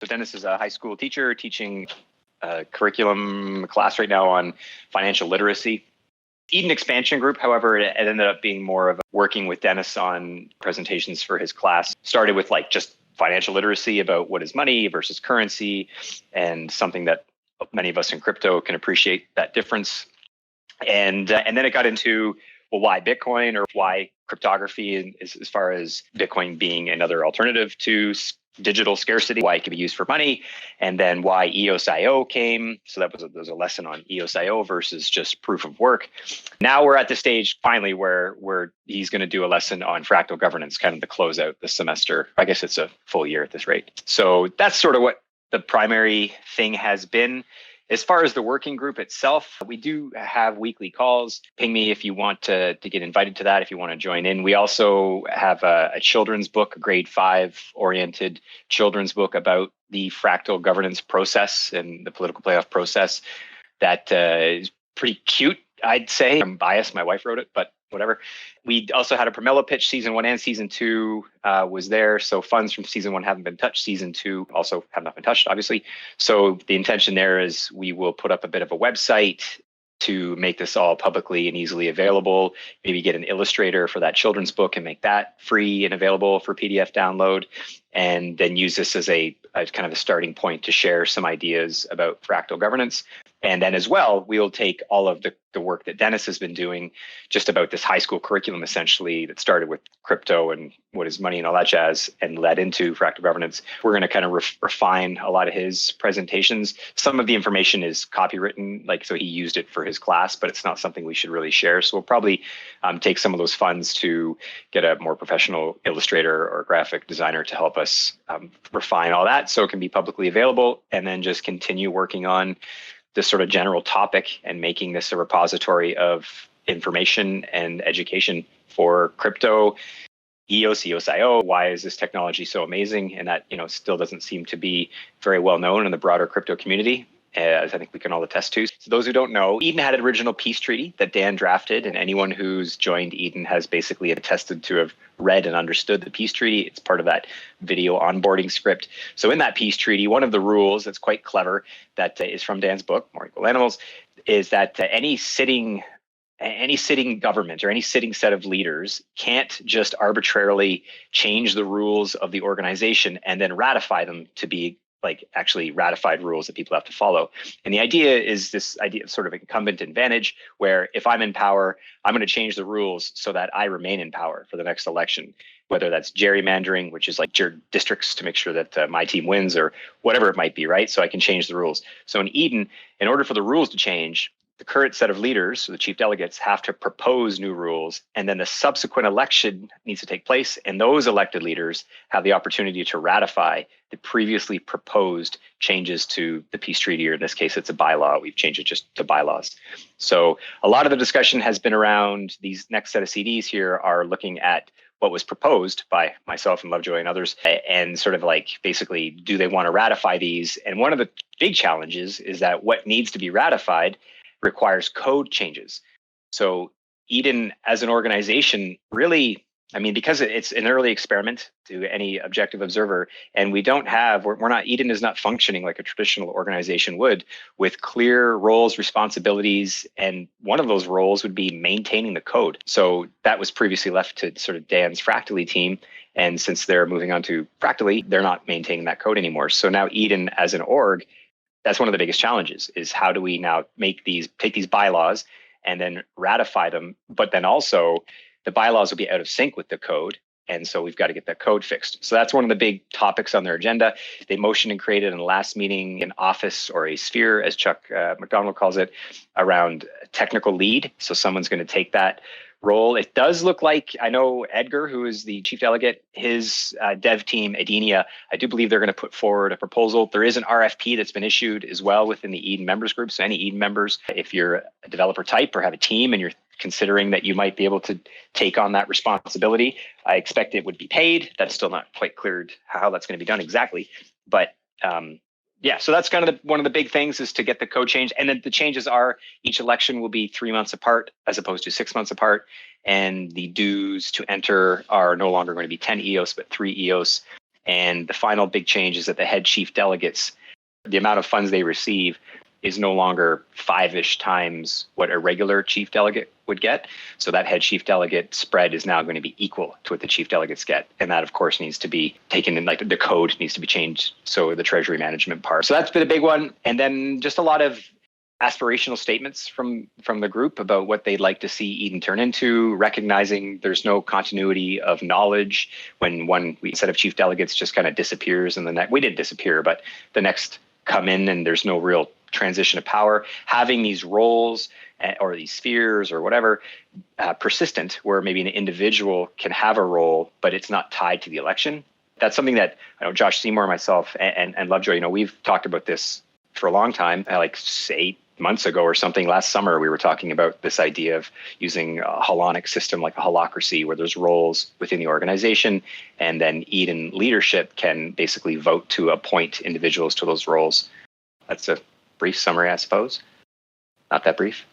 So Dennis is a high school teacher teaching a curriculum class right now on financial literacy. Eden Expansion Group, however, it ended up being more of working with Dennis on presentations for his class. Started with like just financial literacy about what is money versus currency, and something that many of us in crypto can appreciate that difference. And then it got into, well, why Bitcoin, or why cryptography as far as Bitcoin being another alternative to digital scarcity, why it could be used for money, and then why EOSIO came. So there was a lesson on EOSIO versus just proof of work. Now we're at the stage finally where he's going to do a lesson on fractal governance, kind of to close out the semester. I guess it's a full year at this rate. So that's sort of what the primary thing has been. As far as the working group itself, we do have weekly calls. Ping me if you want to get invited to that, if you want to join in. We also have a children's book, a grade 5 oriented children's book about the fractal governance process and the political playoff process that is pretty cute, I'd say. I'm biased. My wife wrote it, but whatever. We also had a Pomelo pitch. Season 1 and Season 2 was there. So funds from Season 1 haven't been touched. Season 2 also have not been touched, obviously. So the intention there is we will put up a bit of a website to make this all publicly and easily available. Maybe get an illustrator for that children's book and make that free and available for PDF download. And then use this as a kind of a starting point to share some ideas about fractal governance. And then as well, we'll take all of the work that Dennis has been doing just about this high school curriculum, essentially, that started with crypto and what is money and all that jazz, and led into fractal governance. We're going to kind of refine a lot of his presentations. Some of the information is copywritten, so he used it for his class, but it's not something we should really share. So we'll probably take some of those funds to get a more professional illustrator or graphic designer to help us refine all that so it can be publicly available, and then just continue working on this sort of general topic and making this a repository of information and education for crypto, EOSIO. Why is this technology so amazing? And that, still doesn't seem to be very well known in the broader crypto community, as I think we can all attest to. So those who don't know, Eden had an original peace treaty that Dan drafted, and anyone who's joined Eden has basically attested to have read and understood the peace treaty. It's part of that video onboarding script. So in that peace treaty, one of the rules that's quite clever that is from Dan's book, More Equal Animals, is that any sitting government or any sitting set of leaders can't just arbitrarily change the rules of the organization and then ratify them to be actually ratified rules that people have to follow. And the idea is this idea of sort of incumbent advantage, where if I'm in power, I'm going to change the rules so that I remain in power for the next election, whether that's gerrymandering, which is like your districts to make sure that my team wins, or whatever it might be, right? So I can change the rules. So in Eden, in order for the rules to change, the current set of leaders, so the chief delegates, have to propose new rules, and then the subsequent election needs to take place, and those elected leaders have the opportunity to ratify the previously proposed changes to the peace treaty, or in this case, it's a bylaw. We've changed it just to bylaws. So a lot of the discussion has been around these next set of CDs here are looking at what was proposed by myself and Lovejoy and others, and sort of basically, do they want to ratify these? And one of the big challenges is that what needs to be ratified requires code changes. So Eden as an organization really, because it's an early experiment to any objective observer, and Eden is not functioning like a traditional organization would, with clear roles, responsibilities, and one of those roles would be maintaining the code. So that was previously left to sort of Dan's Fractally team. And since they're moving on to Fractally, they're not maintaining that code anymore. So now Eden as an org, that's one of the biggest challenges, is how do we now take these bylaws and then ratify them, but then also the bylaws will be out of sync with the code. And so we've got to get that code fixed. So that's one of the big topics on their agenda. They motioned and created in the last meeting an office, or a sphere, as Chuck McDonald calls it, around technical lead. So someone's going to take that role. It does look like, I know Edgar, who is the chief delegate, his dev team, Edenia, I do believe they're going to put forward a proposal. There is an RFP that's been issued as well within the Eden members group. So any Eden members, if you're a developer type or have a team and you're considering that you might be able to take on that responsibility, I expect it would be paid. That's still not quite cleared how that's going to be done exactly. But yeah, so that's kind of one of the big things, is to get the code changed. And then the changes are each election will be 3 months apart as opposed to 6 months apart. And the dues to enter are no longer going to be 10 EOS, but 3 EOS. And the final big change is that the head chief delegates, the amount of funds they receive is no longer 5-ish times what a regular chief delegate would get. So that head chief delegate spread is now going to be equal to what the chief delegates get. And that, of course, needs to be taken in, like the code needs to be changed. So the treasury management part. So that's been a big one. And then just a lot of aspirational statements from the group about what they'd like to see Eden turn into, recognizing there's no continuity of knowledge when one set of chief delegates just kind of disappears and the next, we didn't disappear, but the next come in and there's no real transition of power. Having these roles or these spheres or whatever persistent, where maybe an individual can have a role, but it's not tied to the election. That's something that I know Josh Seymour, myself, and Lovejoy, we've talked about this for a long time, like 8 months ago or something. Last summer, we were talking about this idea of using a holonic system like a holacracy, where there's roles within the organization, and then Eden leadership can basically vote to appoint individuals to those roles. That's a brief summary, I suppose. Not that brief.